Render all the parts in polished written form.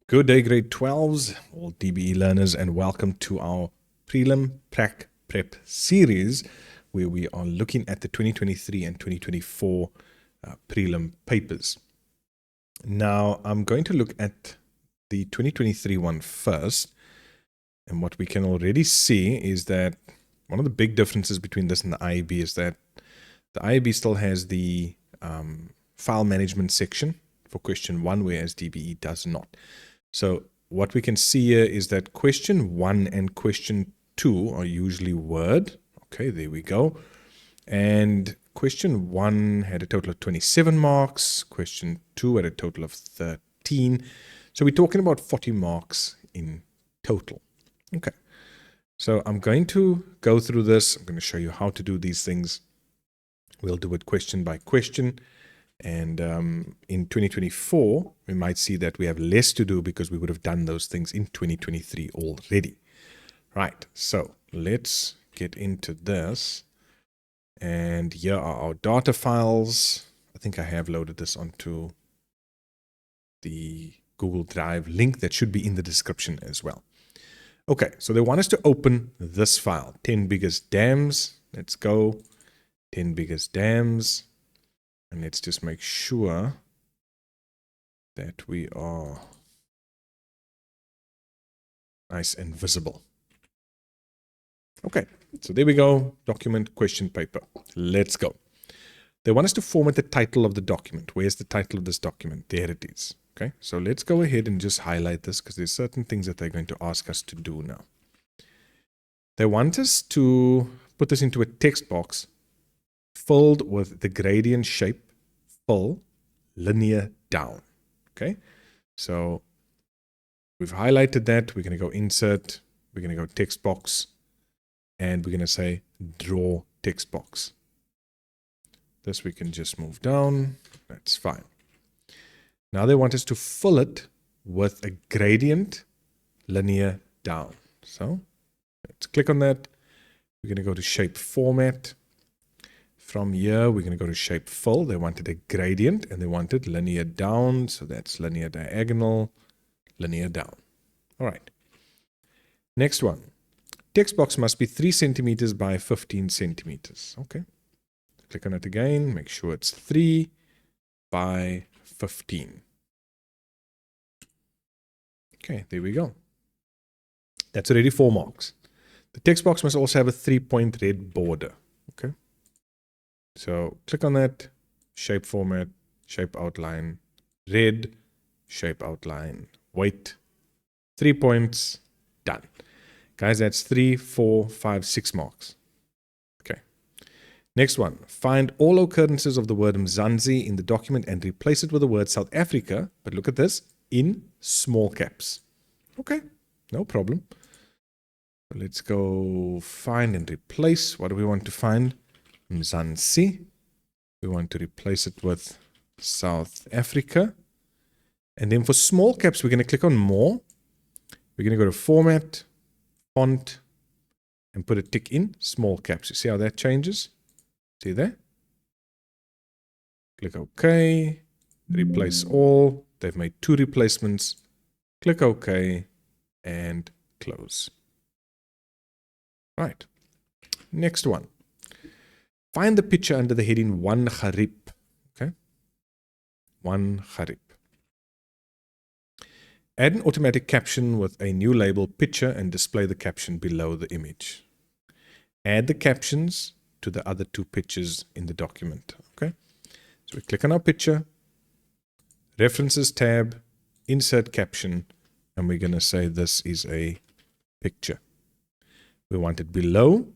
Good day, grade 12s, all DBE learners, and welcome to our Prelim Prac Prep series, where we are looking at the 2023 and 2024 Prelim papers. Now, I'm going to look at the 2023 one first, and what we can already see is that one of the big differences between this and the IEB is that the IEB still has the file management section for question 1, whereas DBE does not. So what we can see here is that question 1 and question 2 are usually Word. Okay, there we go. And question 1 had a total of 27 marks. Question 2 had a total of 13. So we're talking about 40 marks in total. Okay, so I'm going to go through this. I'm going to show you how to do these things. We'll do it question by question. And in 2024, we might see that we have less to do because we would have done those things in 2023 already. Right, so let's get into this. And here are our data files. I think I have loaded this onto the Google Drive link that should be in the description as well. Okay, so they want us to open this file, 10 biggest dams. Let's go, 10 biggest dams. And let's just make sure that we are nice and visible. Okay, so there we go. Document, question, paper. Let's go. They want us to format the title of the document. Where's the title of this document? There it is. Okay, so let's go ahead and just highlight this because there's certain things that they're going to ask us to do now. They want us to put this into a text box filled with the gradient shape, fill, linear down. Okay, so we've highlighted that. We're going to go insert, we're going to go text box, and we're going to say draw text box. This we can just move down. That's fine. Now they want us to fill it with a gradient linear down. So let's click on that. We're going to go to shape format. From here, we're going to go to shape fill. They wanted a gradient and they wanted linear down. So that's linear diagonal, linear down. All right. Next one. Text box must be 3 centimeters by 15 centimeters. Okay. Click on it again. Make sure it's 3 by 15. Okay, there we go. That's already 4 marks. The text box must also have a 3-point red border. Okay. So click on that, shape format, shape outline, red, shape outline, weight, 3 points, done. Guys, that's 3, 4, 5, 6 marks. Okay. Next one, find all occurrences of the word Mzansi in the document and replace it with the word South Africa, but look at this, in small caps. Okay, no problem. Let's go find and replace. What do we want to find? Mzansi. We want to replace it with South Africa. And then for small caps, we're going to click on more. We're going to go to format, font, and put a tick in small caps. You see how that changes? See there? Click OK. Replace all. They've made 2 replacements. Click OK and close. Right. Next one. Find the picture under the heading 1 Gharib. Okay. 1 Gharib. Add an automatic caption with a new label picture and display the caption below the image. Add the captions to the other 2 pictures in the document. Okay. So we click on our picture, references tab, insert caption, and we're going to say this is a picture. We want it below.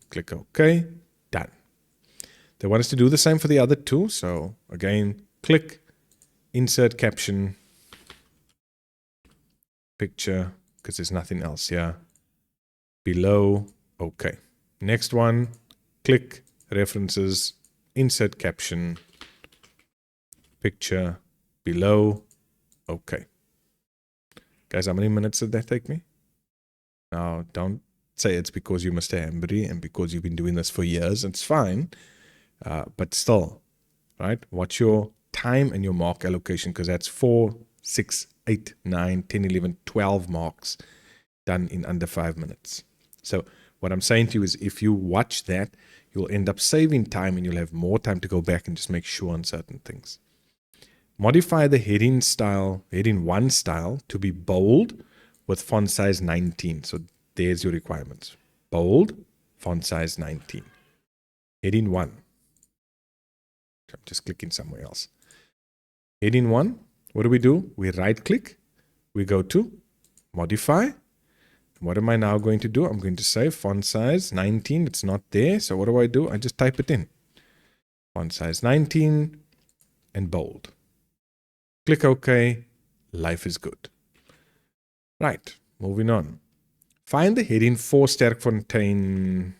Click OK. Done. They want us to do the same for the other 2. So again, click, insert caption, picture, because there's nothing else here. Below, okay. Next one, click, references, insert caption, picture, below, okay. Guys, how many minutes did that take me? Now, don't say it's because you're Mr. Hambury and because you've been doing this for years. It's fine. But still, right? Watch your time and your mark allocation because that's 4, 6, 8, 9, 10, 11, 12 marks done in under 5 minutes. So what I'm saying to you is if you watch that, you'll end up saving time and you'll have more time to go back and just make sure on certain things. Modify the heading style, heading 1 style to be bold with font size 19. So there's your requirements. Bold, font size 19. Heading 1. I'm just clicking somewhere else. Heading 1, what do? We right click, we go to modify. What am I now going to do? I'm going to say font size 19. It's not there. So what do? I just type it in. Font size 19 and bold. Click OK. Life is good. Right. Moving on. Find the heading for Sterkfontein.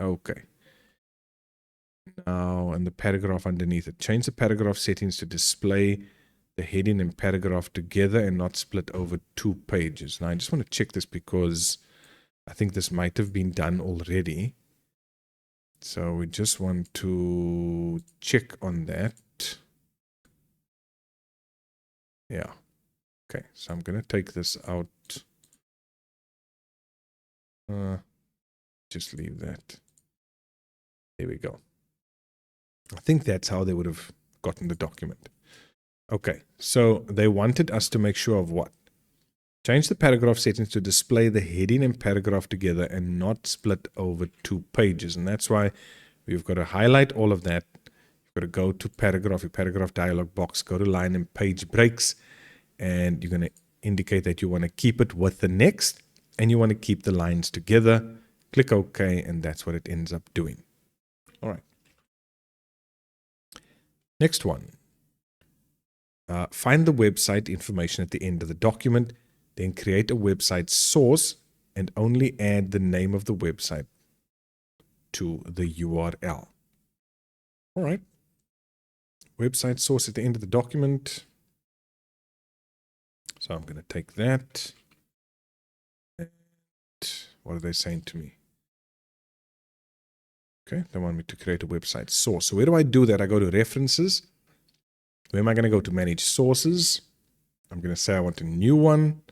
Okay. Now, and the paragraph underneath it. Change the paragraph settings to display the heading and paragraph together and not split over 2 pages. Now, I just want to check this because I think this might have been done already. So we just want to check on that. Yeah. Okay, so I'm going to take this out. Just leave that. There we go. I think that's how they would have gotten the document. Okay, so they wanted us to make sure of what? Change the paragraph settings to display the heading and paragraph together and not split over 2 pages. And that's why we've got to highlight all of that. You've got to go to paragraph, your paragraph dialog box, go to line and page breaks, and you're going to indicate that you want to keep it with the next, and you want to keep the lines together. Click OK, and that's what it ends up doing. All right. Next one. Find the website information at the end of the document, then create a website source and only add the name of the website to the URL. All right. Website source at the end of the document. So I'm going to take that. And what are they saying to me? Okay, they want me to create a website source. So where do I do that? I go to references. Where am I going to go to manage sources? I'm going to say I want a new one.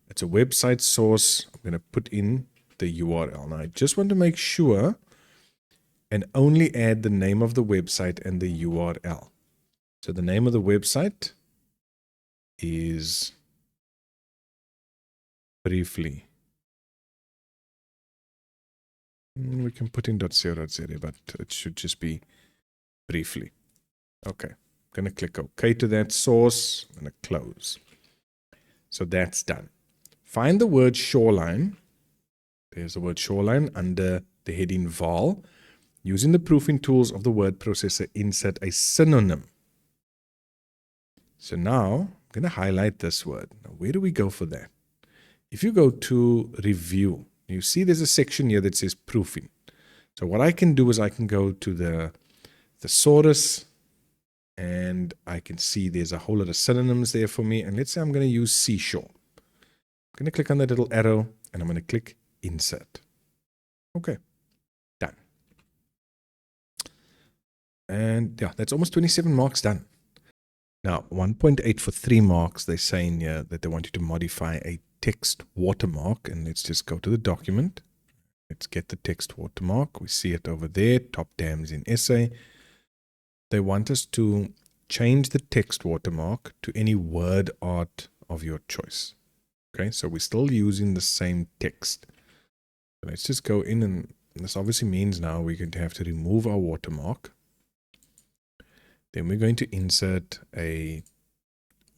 It's a website source. I'm going to put in the URL. Now I just want to make sure and only add the name of the website and the URL. So the name of the website is briefly. We can put in .co.za, but it should just be briefly. Okay, I'm going to click OK to that source. I'm going to close. So that's done. Find the word shoreline. There's the word shoreline under the heading vol. Using the proofing tools of the word processor, insert a synonym. So now I'm going to highlight this word. Now, where do we go for that? If you go to review, you see there's a section here that says proofing. So what I can do is I can go to the thesaurus and I can see there's a whole lot of synonyms there for me. And let's say I'm going to use seashore. I'm going to click on that little arrow and I'm going to click insert. Okay, done. And yeah, that's almost 27 marks done. Now, 1.8 for 3 marks, they're saying here that they want you to modify a text watermark. And let's just go to the document. Let's get the text watermark. We see it over there, top dams in essay. They want us to change the text watermark to any word art of your choice. Okay, so we're still using the same text. So let's just go in, and this obviously means now we're going to have to remove our watermark. Then we're going to insert a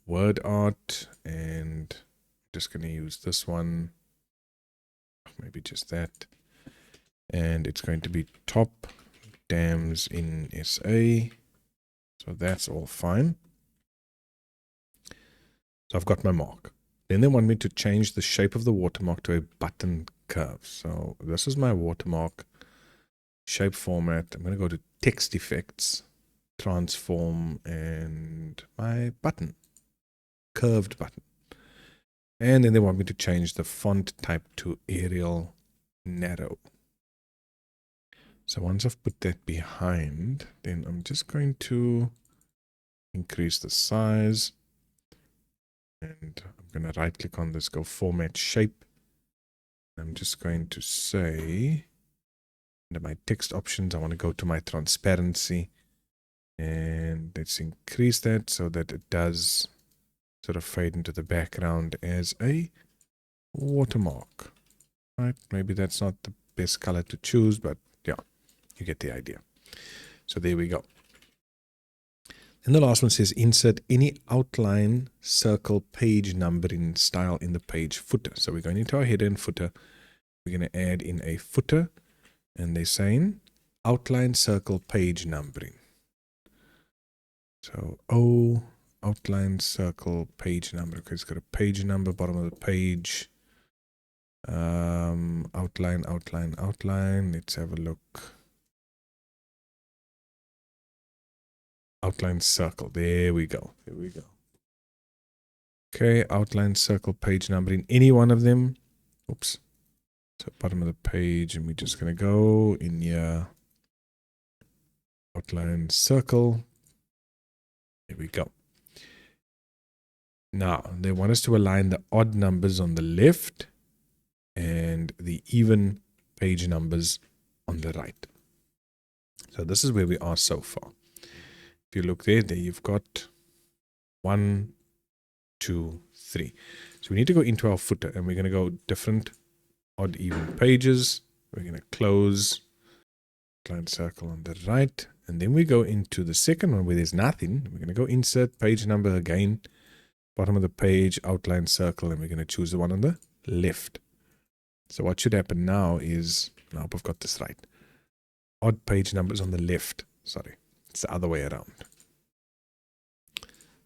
word art, and I'm just going to use this one, maybe just that. And it's going to be top dams in SA. So that's all fine. So I've got my mark. Then they want me to change the shape of the watermark to a button curve. So this is my watermark shape format. I'm going to go to text effects, transform, and my button, curved button. And then they want me to change the font type to Arial narrow. So once I've put that behind, then I'm just going to increase the size. And I'm going to right click on this, go format shape. I'm just going to say, under my text options, I want to go to my transparency. And let's increase that so that it does sort of fade into the background as a watermark. Right? Maybe that's not the best color to choose, but yeah, you get the idea. So there we go. And the last one says insert any outline circle page numbering style in the page footer. So we're going into our header and footer. We're going to add in a footer, and they're saying outline circle page numbering. So outline circle page number. Okay, it's got a page number, bottom of the page. Outline. Let's have a look. Outline circle. There we go. Okay, outline circle page number in any one of them. Oops. So bottom of the page, and we're just going to go in here. Outline circle. There we go. Now, they want us to align the odd numbers on the left and the even page numbers on the right. So this is where we are so far. If you look there you've got 1, 2, 3. So we need to go into our footer, and we're going to go different odd even pages. We're going to close outline circle on the right, and then we go into the second one where there's nothing. We're going to go insert page number again, bottom of the page, outline circle, and we're going to choose the one on the left. So what should happen now is, I hope I've got this right, odd page numbers on the left. Sorry, it's the other way around.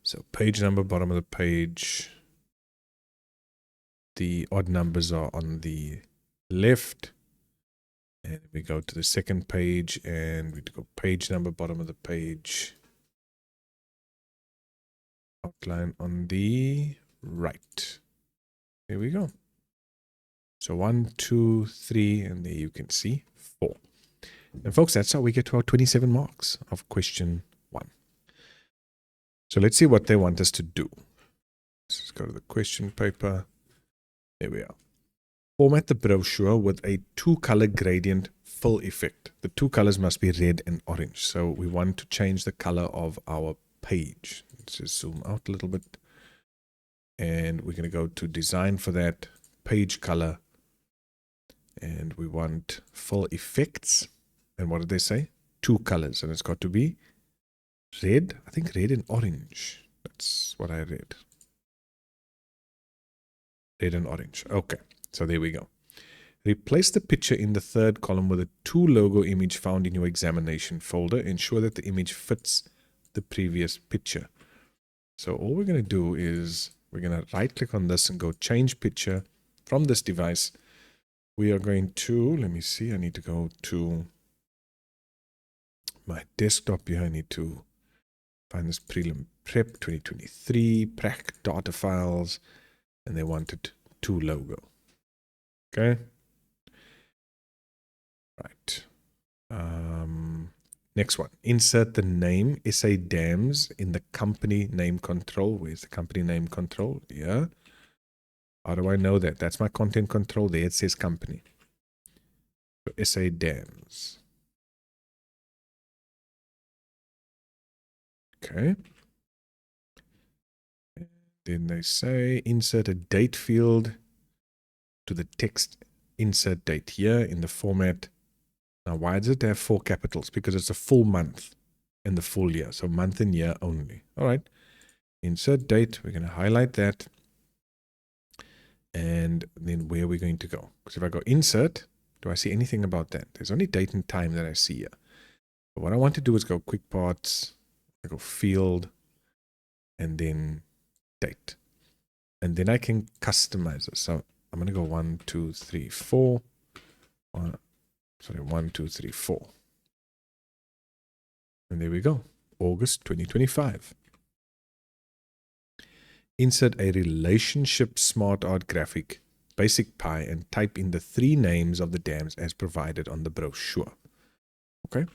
So page number, bottom of the page, the odd numbers are on the left, and we go to the second page, and we go page number, bottom of the page, outline on the right. There we go. So 1, 2, 3, and there you can see 4. And folks, that's how we get to our 27 marks of question 1. So let's see what they want us to do. Let's go to the question paper. There we are. Format the brochure with a 2-color gradient fill effect. The 2 colors must be red and orange. So we want to change the color of our page. Let's just zoom out a little bit. And we're going to go to design for that, page color. And we want fill effects. And what did they say? 2 colors. And it's got to be red. I think red and orange. That's what I read. Red and orange. Okay. So there we go. Replace the picture in the third column with a 2 logo image found in your examination folder. Ensure that the image fits the previous picture. So all we're going to do is we're going to right click on this and go change picture from this device. We are going to, let me see, I need to go to my desktop here. I need to find this Prelim Prep 2023 Prac data files, and they wanted 2 logo. Okay. Right. Next one. Insert the name SA Dams in the company name control. Where's the company name control? Yeah. How do I know that? That's my content control. There it says company. So SA Dams. Okay. And then they say insert a date field to the text insert date here in the format. Now, why does it have 4 capitals? Because it's a full month and the full year. So month and year only. All right. Insert date. We're going to highlight that. And then where are we going to go? Because if I go insert, do I see anything about that? There's only date and time that I see here. But what I want to do is go quick parts. I go field and then date. And then I can customize it. So I'm going to go 1, 2, 3, 4. 1, 2, 3, 4. And there we go. August 2025. Insert a relationship smart art graphic, basic pie, and type in the 3 names of the dams as provided on the brochure. Okay.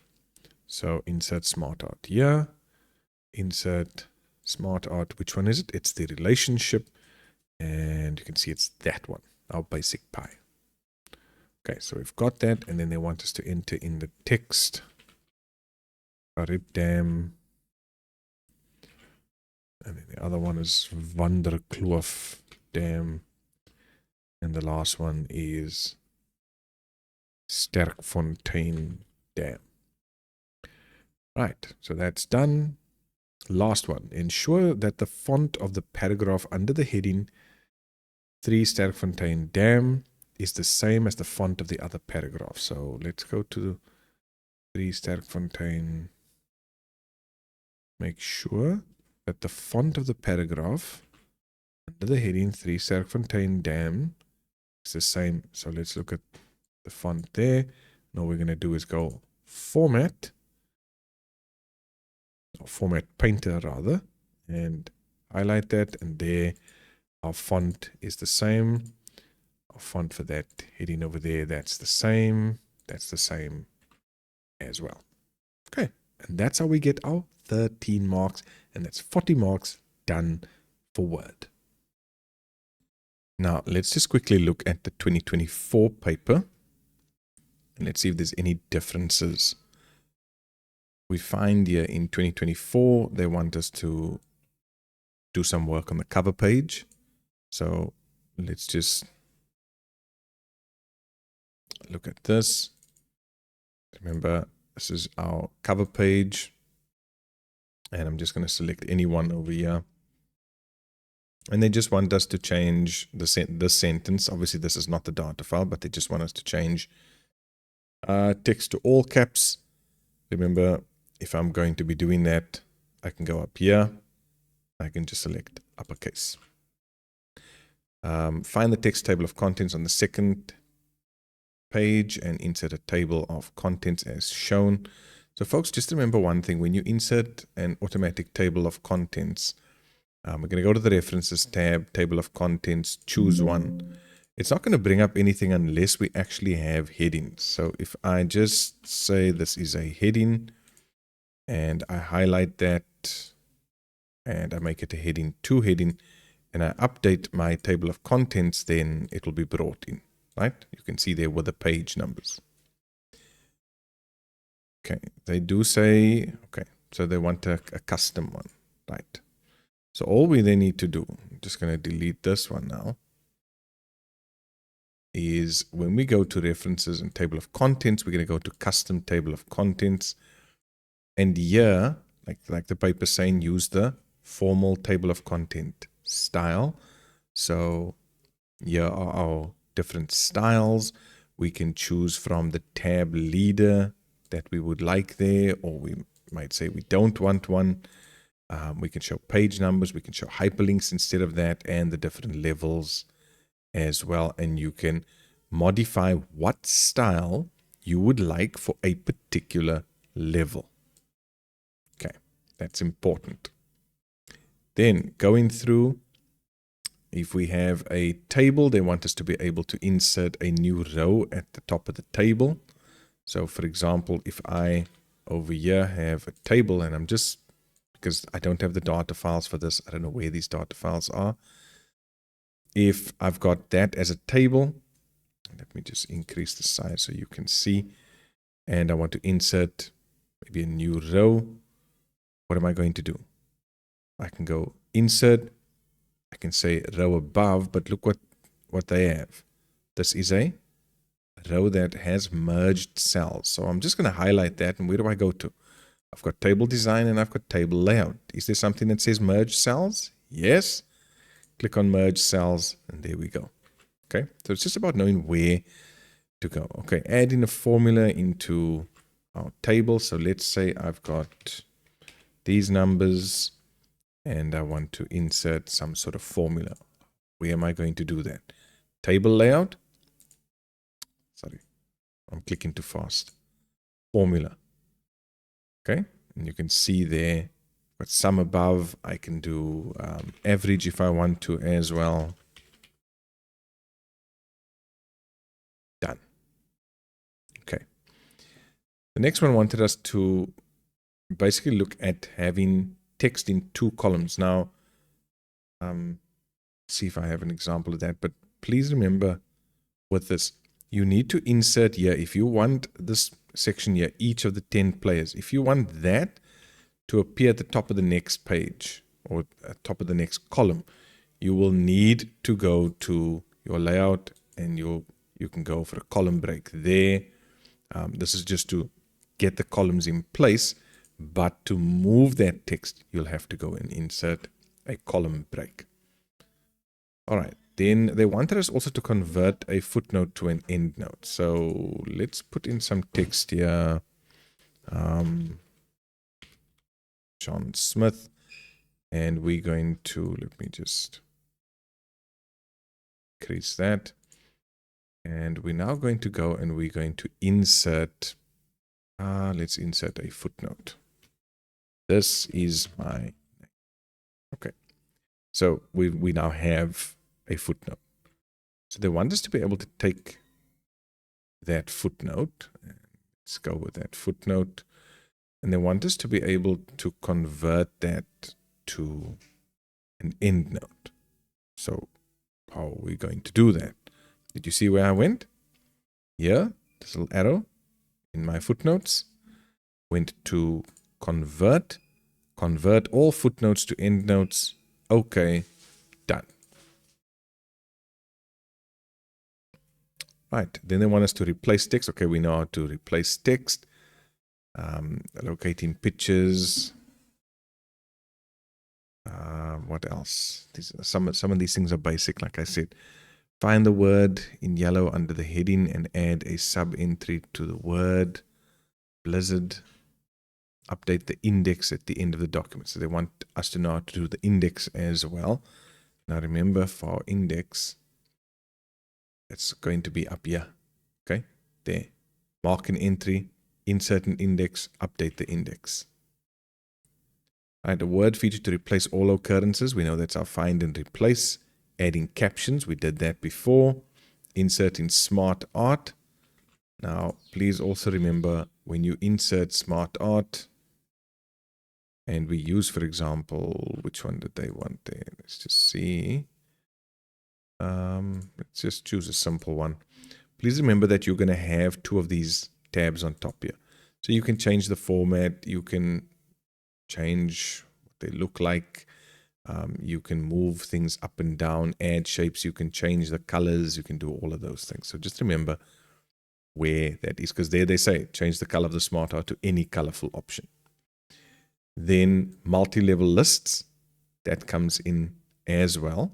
So insert smart art here. Insert smart art. Which one is it? It's the relationship. And you can see it's that one, our basic pie. Okay, so we've got that, and then they want us to enter in the text. Dam. And then the other one is Vanderkloof Dam. And the last one is Sterkfontein Dam. Right, so that's done. Last one, ensure that the font of the paragraph under the heading 3 Sterkfontein Dam is the same as the font of the other paragraph. So let's go to 3 Sterkfontein. Make sure that the font of the paragraph under the heading 3 Sterkfontein Dam is the same. So let's look at the font there. Now what we're going to do is go Format, or Format Painter rather, and highlight that, and there our font is the same. Our font for that heading over there, that's the same. That's the same as well. Okay, and that's how we get our 13 marks, and that's 40 marks done for Word. Now, let's just quickly look at the 2024 paper, and let's see if there's any differences. We find here in 2024, they want us to do some work on the cover page. So let's just look at this. Remember, this is our cover page. And I'm just going to select any one over here. And they just want us to change this sentence. Obviously, this is not the data file, but they just want us to change text to all caps. Remember, if I'm going to be doing that, I can go up here. I can just select uppercase. Find the text table of contents on the second page and insert a table of contents as shown. So folks, just remember one thing. When you insert an automatic table of contents, we're going to go to the References tab, Table of Contents, choose one. It's not going to bring up anything unless we actually have headings. So if I just say this is a heading, and I highlight that, and I make it a heading 2 heading, and I update my table of contents, then it will be brought in, right? You can see there with the page numbers. Okay, they do say, okay, so they want a custom one, right? So all we then need to do, I'm just going to delete this one now, is when we go to References and Table of Contents, we're going to go to Custom Table of Contents. And here, like the paper saying, use the formal table of content style. So here are our different styles. We can choose from the tab leader that we would like there, or we might say we don't want one. We can show page numbers, we can show hyperlinks instead of that, and the different levels as well. And you can modify what style you would like for a particular level. Okay, that's important. Then going through, if we have a table, they want us to be able to insert a new row at the top of the table. So for example, if I over here have a table, and I'm just, because I don't have the data files for this, I don't know where these data files are. If I've got that as a table, let me just increase the size so you can see, and I want to insert maybe a new row, what am I going to do? I can go insert, I can say row above, but look what they have. This is a row that has merged cells. So I'm just going to highlight that, and where do I go to? I've got table design and I've got table layout. Is there something that says merge cells? Yes. Click on merge cells, and there we go. Okay, so it's just about knowing where to go. Okay, add in a formula into our table. So let's say I've got these numbers and I want to insert some sort of formula. Where am I going to do that? Table layout. Sorry, I'm clicking too fast. Formula. Okay, and you can see there, but sum above, I can do average if I want to as well. Done. Okay. The next one wanted us to basically look at having text in 2 columns. Now, See if I have an example of that. But please remember with this, you need to insert here, if you want this section here, each of the 10 players, if you want that to appear at the top of the next page or at top of the next column, you will need to go to your layout and you can go for a column break there. This is just to get the columns in place, but to move that text, you'll have to go and insert a column break. All right, then they wanted us also to convert a footnote to an endnote. So let's put in some text here. John Smith, and we're going to, let me just increase that. And we're now going to go and we're going to insert, let's insert a footnote. This is my, okay. So we now have a footnote. So they want us to be able to take that footnote. Let's go with that footnote. And they want us to be able to convert that to an endnote. So how are we going to do that? Did you see where I went? Here, this little arrow in my footnotes. Went to convert all footnotes to endnotes. Okay, done. Right, then they want us to replace text. Okay, we know how to replace text. Locating pictures. What else? Some of these things are basic, like I said. Find the word in yellow under the heading and add a sub-entry to the word. Blizzard. Update the index at the end of the document. So they want us to know how to do the index as well. Now remember, for our index, it's going to be up here. Okay, there. Mark an entry, insert an index, update the index. All right, the word feature to replace all occurrences. We know that's our find and replace. Adding captions, we did that before. Inserting smart art. Now, please also remember when you insert smart art, and we use, for example, which one did they want there? Let's just see. Let's just choose a simple one. Please remember that you're going to have two of these tabs on top here. So you can change the format. You can change what they look like. You can move things up and down, add shapes. You can change the colors. You can do all of those things. So just remember where that is, because there they say change the color of the smart art to any colorful option. Then multi-level lists, that comes in as well,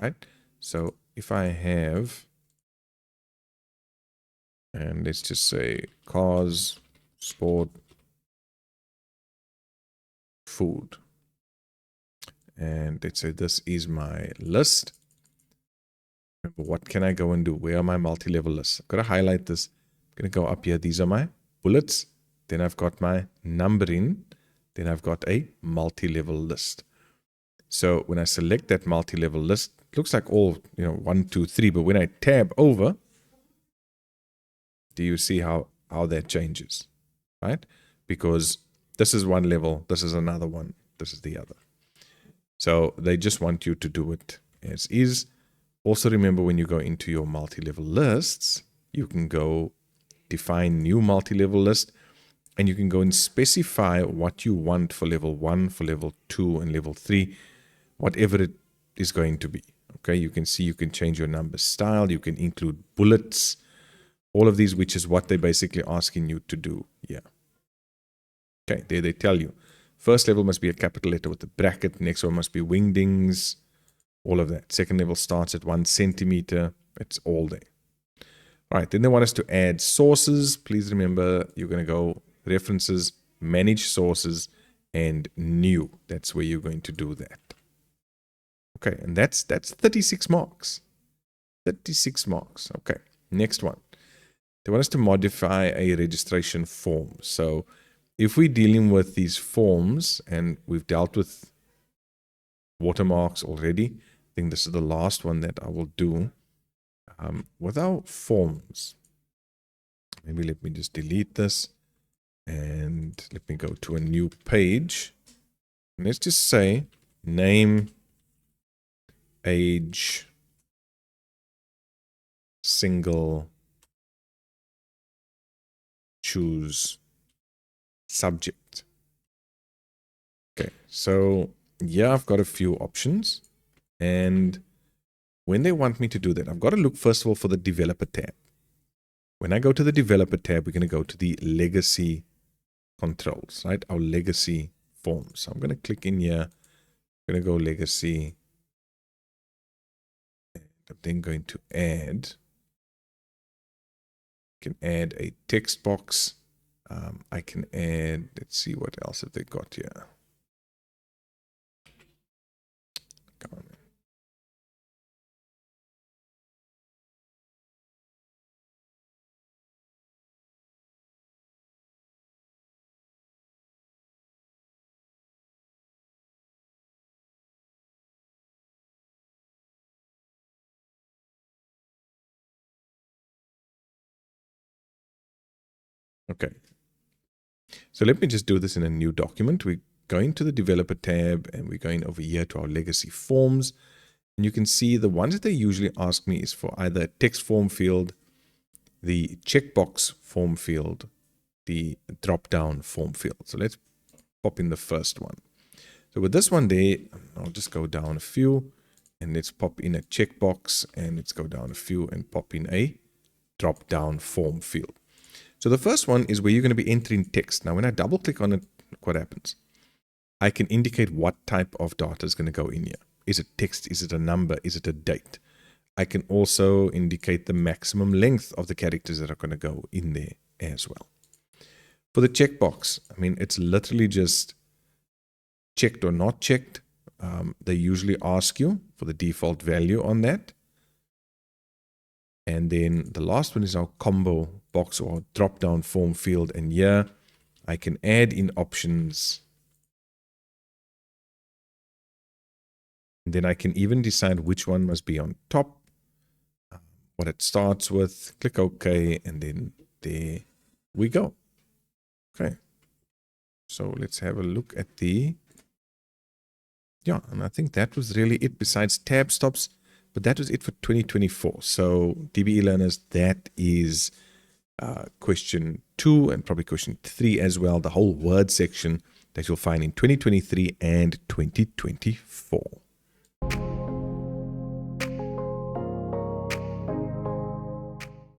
right? So if I have, and let's just say cars, sport, food, and let's say this is my list. Remember, what can I go and do? Where are my multi-level lists? I've got to highlight this. I'm going to go up here. These are my bullets. Then I've got my numbering. Then I've got a multi-level list. So when I select that multi-level list, it looks like all, 1, 2, 3. But when I tab over, do you see how that changes, right? Because this is one level, this is another one, this is the other. So they just want you to do it as is. Also remember, when you go into your multi-level lists, you can go define new multi-level list, and you can go and specify what you want for level 1, for level 2, and level 3, whatever it is going to be. Okay, you can see you can change your number style, you can include bullets, all of these, which is what they're basically asking you to do here. Okay, there they tell you. First level must be a capital letter with a bracket, next one must be wingdings, all of that. Second level starts at 1 centimeter, it's all there. All right, then they want us to add sources. Please remember, you're going to go references, manage sources, and new. That's where you're going to do that. Okay, and that's 36 marks. 36 marks. Okay, next one. They want us to modify a registration form. So if we're dealing with these forms, and we've dealt with watermarks already, I think this is the last one that I will do. With our forms, maybe let me just delete this. And let me go to a new page. And let's just say name page, single, choose subject. Okay, so yeah, I've got a few options. And when they want me to do that, I've got to look first of all for the developer tab. When I go to the developer tab, we're going to go to the legacy controls, right? Our legacy forms. So I'm going to click in here. I'm going to go legacy. And I'm then going to add. I can add a text box. I can add, let's see what else have they got here. Come on. Okay. So let me just do this in a new document. We're going to the developer tab and we're going over here to our legacy forms. And you can see the ones that they usually ask me is for either a text form field, the checkbox form field, the drop-down form field. So let's pop in the first one. So with this one there, I'll just go down a few and let's pop in a checkbox and let's go down a few and pop in a drop-down form field. So the first one is where you're going to be entering text. Now, when I double click on it, look what happens. I can indicate what type of data is going to go in here. Is it text? Is it a number? Is it a date? I can also indicate the maximum length of the characters that are going to go in there as well. For the checkbox, I mean, it's literally just checked or not checked. They usually ask you for the default value on that. And then the last one is our combo box or drop-down form field. And here I can add in options. And then I can even decide which one must be on top, what it starts with, click OK, and then there we go. Okay. So let's have a look at the, yeah, and I think that was really it besides tab stops. But that was it for 2024. So DBE learners, that is question 2 and probably question 3 as well. The whole word section that you'll find in 2023 and 2024.